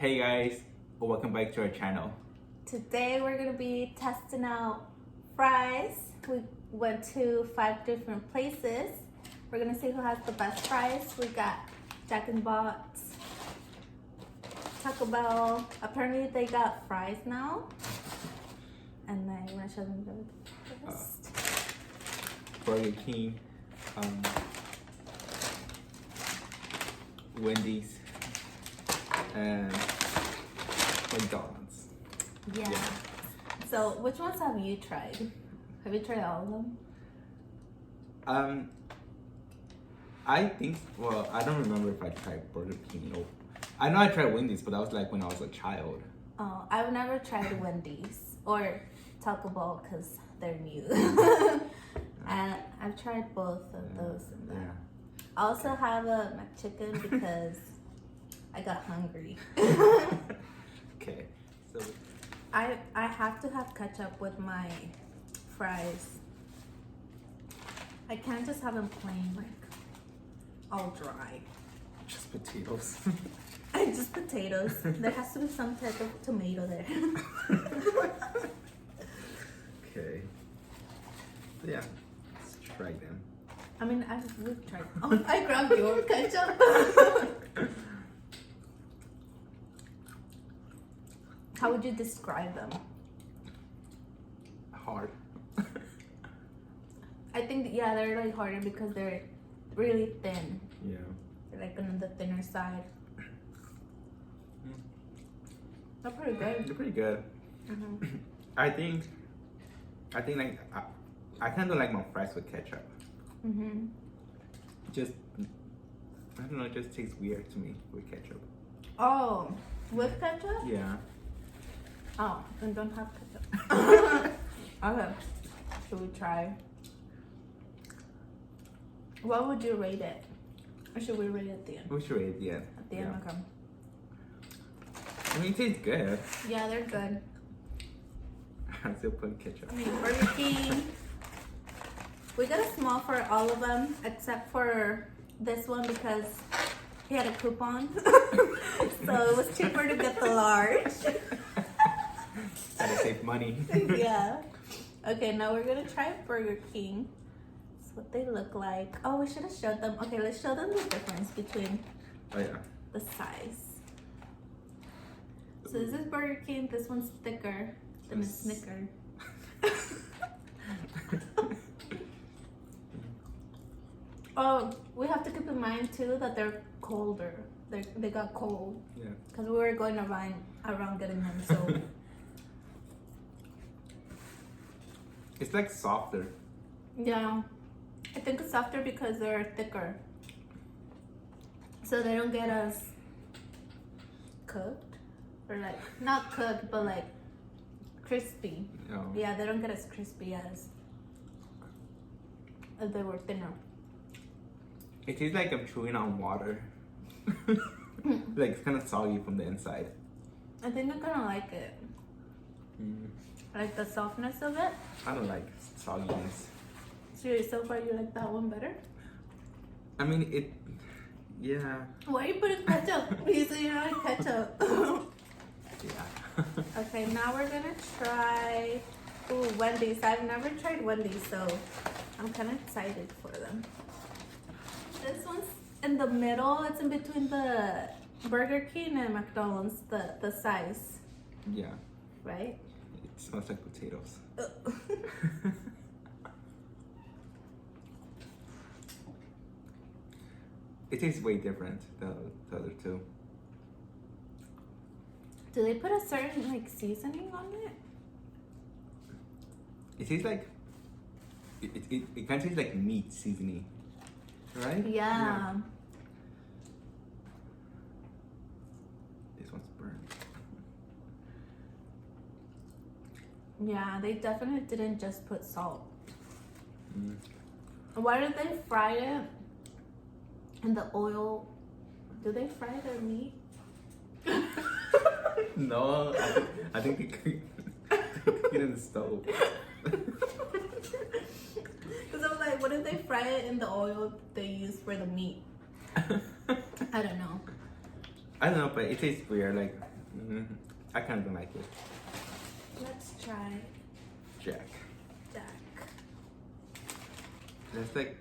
Hey guys, welcome back to our channel. Today we're gonna be testing out fries. We went to 5 different places. We're gonna see who has the best fries. We got Jack in the Box, Taco Bell. Apparently they got fries now. And then you wanna show them the rest? Burger King, Wendy's, and McDonald's. Yeah. So which ones have you tried? Have you tried all of them? I think, well, I don't remember if I tried Burger King. Or, I know I tried Wendy's, but that was like when I was a child. Oh, I've never tried Wendy's or Taco Bell because they're new. And I've tried both of those and that. Yeah. I also have a McChicken because I got hungry. Okay, so I have to have ketchup with my fries. I can't just have them plain, like all dry. just potatoes. And just potatoes. There has to be some type of tomato there. Okay. So yeah, let's try them. I mean, we've tried. Oh, I grabbed your ketchup. How would you describe them? Hard. I think, yeah, they're like harder because they're really thin. Yeah. They're like on the thinner side. They're pretty good. They're pretty good. Mm-hmm. I think like I kind of like my fries with ketchup. Mm-hmm. Just I don't know, it just tastes weird to me with ketchup. Oh, with ketchup? Yeah. Oh, then don't have ketchup. Okay. Should we try? What would you rate it? Or should we rate it at the end? We should rate it at the end. At the end, okay. I mean, it tastes good. Yeah, they're good. I still put ketchup. I mean, Burger King. We got a small for all of them except for this one because he had a coupon. So it was cheaper to get the large. Gotta save money. Yeah. Okay, now we're gonna try Burger King. That's what they look like. Oh, we should have showed them. Okay, let's show them the difference between Oh yeah. the size. So this is Burger King. This one's thicker than a Snicker. Oh, we have to keep in mind too that they're colder. They got cold. Yeah. Because we were going around getting them, so. It's like softer. Yeah. I think it's softer because they're thicker. So they don't get as cooked. Or like, not cooked, but like crispy. Oh. Yeah, they don't get as crispy as if they were thinner. It tastes like I'm chewing on water. Like it's kind of soggy from the inside. I think I'm gonna like it. Like the softness of it. I don't like sogginess. So far you like that one better? I mean, it. Yeah. Why are you putting ketchup? You say you don't like ketchup. Yeah. Okay, now we're gonna try Wendy's. I've never tried Wendy's, so I'm kind of excited for them. This one's in the middle. It's in between the Burger King and McDonald's, the size. Yeah. Right? It smells like potatoes. It tastes way different than the other two. Do they put a certain like seasoning on it? It tastes like it kind of tastes like meat seasoning, right? Yeah. This one's burnt. Yeah, they definitely didn't just put salt. Mm. Why did they fry it in the oil? Do they fry their meat? No, I think they cook it in the stove. Because I'm like, what if they fry it in the oil they use for the meat? I don't know. I don't know, but it tastes weird. Like I kind of don't like it. Let's try Jack. Jack. Let's like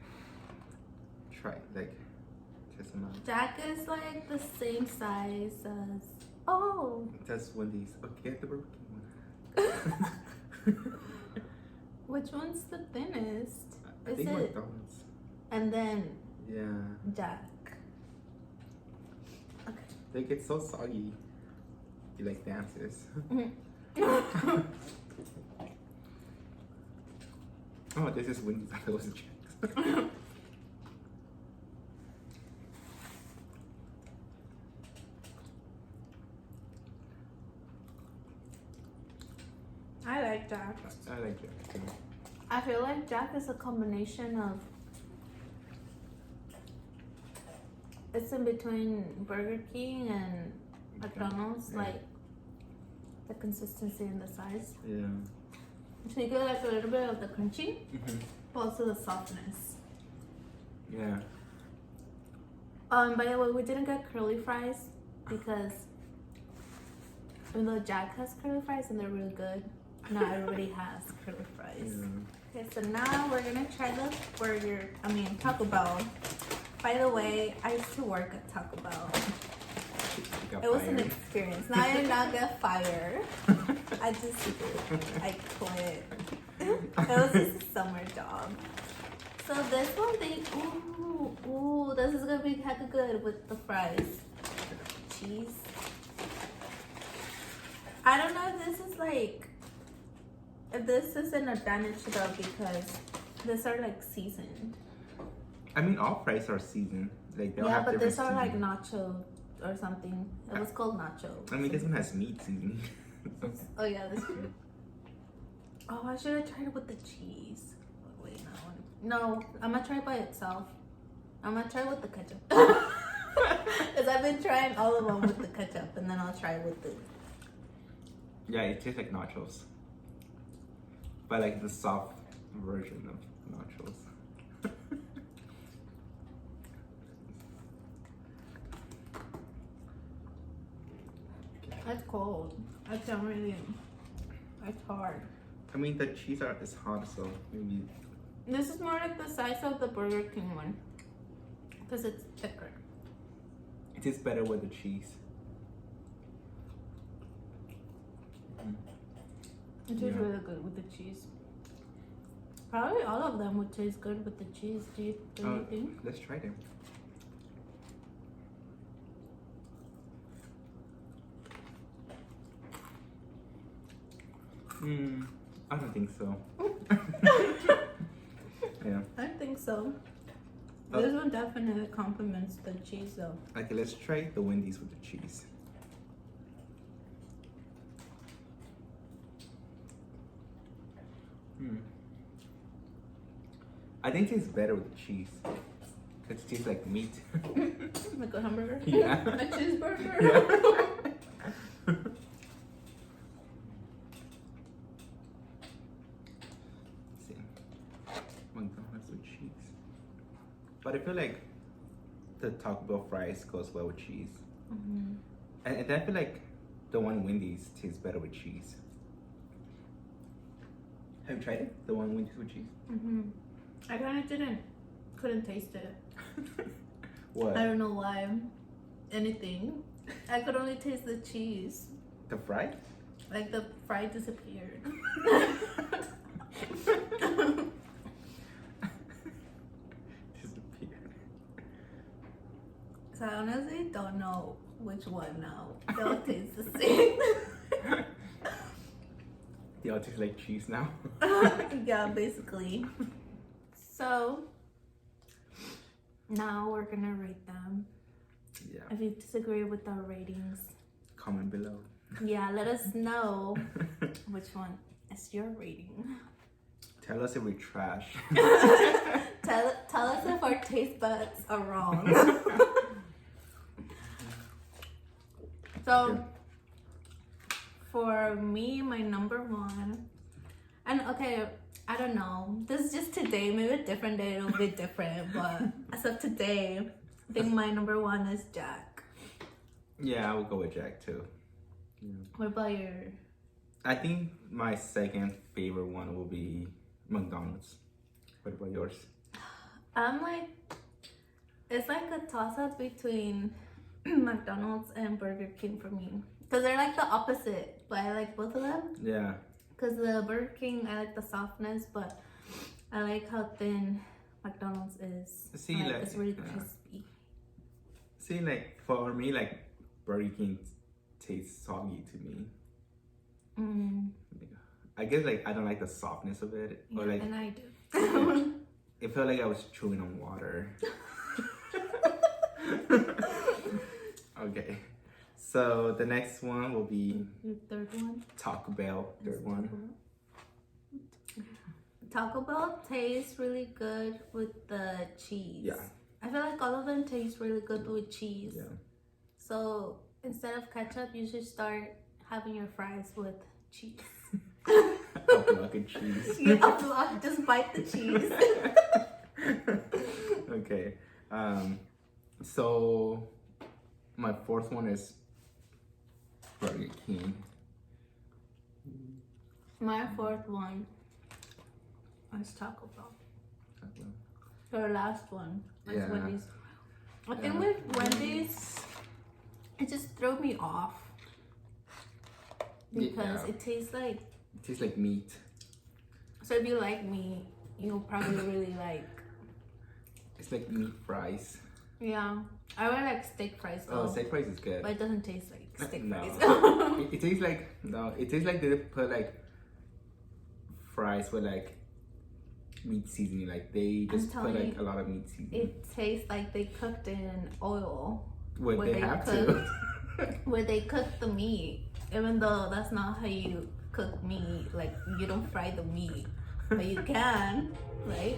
try like test them out. Jack is like the same size as. Oh. That's Wendy's. Okay, get the Burger King one. Which one's the thinnest? I Is think it? McDonald's. And then Yeah. Jack. Okay. They get so soggy. He like dances. Oh, this is Wendy's. I thought it was Jack's. I like Jack. I like Jack too. I feel like Jack is a combination of. It's in between Burger King and McDonald's, Yeah. like the consistency and the size. Yeah. So you get like a little bit of the crunchy, Mm-hmm. but also the softness. Yeah. By the way, we didn't get curly fries because even though Jack has curly fries and they're really good, not everybody has curly fries. Yeah. Okay, so now we're gonna try the Taco Bell. By the way, I used to work at Taco Bell. Got It was an fired. experience. Now I did not get fired. I quit. It was just a summer job. So this one, this is gonna be hecka good with the fries. Cheese. I don't know if this is an advantage though because these are like seasoned. I mean, all fries are seasoned. Like they'll Yeah, have but different these are like seasoning. nacho or something. It was called nacho. I mean, this one has meat seasoning. Oh yeah, that's true. Oh, I should have tried it with the cheese. Wait, no, I'm gonna try it by itself. I'm gonna try it with the ketchup. Because I've been trying all of them with the ketchup, and then I'll try it with the. Yeah, it tastes like nachos, but like the soft version of nachos. It's cold. I can't really. It's hard. I mean, the cheese is hot, so maybe. This is more like the size of the Burger King one, because it's thicker. It tastes better with the cheese. It tastes really good with the cheese. Probably all of them would taste good with the cheese. Do you think? Let's try them. I don't think so. Yeah. I think so. Oh. This one definitely complements the cheese though. Okay, let's try the Wendy's with the cheese. I think it tastes better with the cheese. Because it tastes like meat. Like a hamburger? Yeah. A cheeseburger? Yeah. See. McDonald's with cheese. But I feel like the Taco Bell fries goes well with cheese. Mm-hmm. And I feel like the one Wendy's tastes better with cheese. Have you tried it? The one Wendy's with cheese? Mm-hmm. I kind of couldn't taste it. What? I don't know why. Anything. I could only taste the cheese. The fry? Like the fry disappeared. Disappeared. So I honestly don't know which one now. They all taste the same. They all taste like cheese now. Yeah, basically. So now we're gonna rate them. Yeah. If you disagree with our ratings, Comment below. yeah, let us know which one is your rating. Tell us if we're trash. Tell us if our taste buds are wrong. So for me, my number one, and okay, I don't know. This is just today. Maybe a different day it'll be different. But as of today, I think my number one is Jack. Yeah, I will go with Jack too. Yeah. What about your? I think my second favorite one will be McDonald's. What about yours? I'm like, it's like a toss up between McDonald's and Burger King for me. Because they're like the opposite, but I like both of them. Yeah. Because the Burger King, I like the softness, but I like how thin McDonald's is. See, like, like, it's really yeah. crispy. See, like, for me, like, Burger King tastes soggy to me. I guess, like, I don't like the softness of it. Yeah, or like, and I do. it felt like I was chewing on water. Okay. So the next one will be Your third one? Taco Bell. Third one. Taco Bell tastes really good with the cheese. Yeah. I feel like all of them taste really good with cheese. Yeah. So instead of ketchup, you should start having your fries with cheese. A block of cheese. Yeah, just bite the cheese. Okay. So my fourth one is Burger King. My fourth one is Taco Bell. Taco Bell. Your last one is Yeah. Wendy's. I think with Wendy's, it just threw me off because Yeah. it tastes like. It tastes like meat. So if you like meat, you'll probably really like. It's like meat fries. Yeah, I really like steak fries though. Oh, steak fries is good. But it doesn't taste like steak No. fries. It tastes like It tastes like they put like fries with like meat seasoning. Like they just put telling like you, a lot of meat seasoning. It tastes like they cooked in oil. Where they have to. Where they cook the meat, even though that's not how you cook meat. Like you don't fry the meat, but you can, right?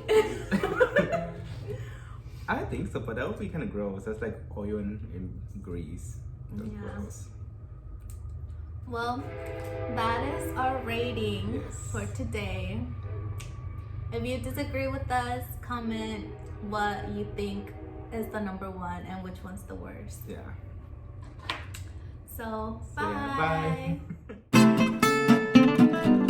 I think so, but that would be kind of gross. That's like oil and grease. That's Yeah. gross. Well, that is our rating Yes. for today. If you disagree with us, comment what you think is the number one and which one's the worst. Yeah. So, So, yeah, bye. bye.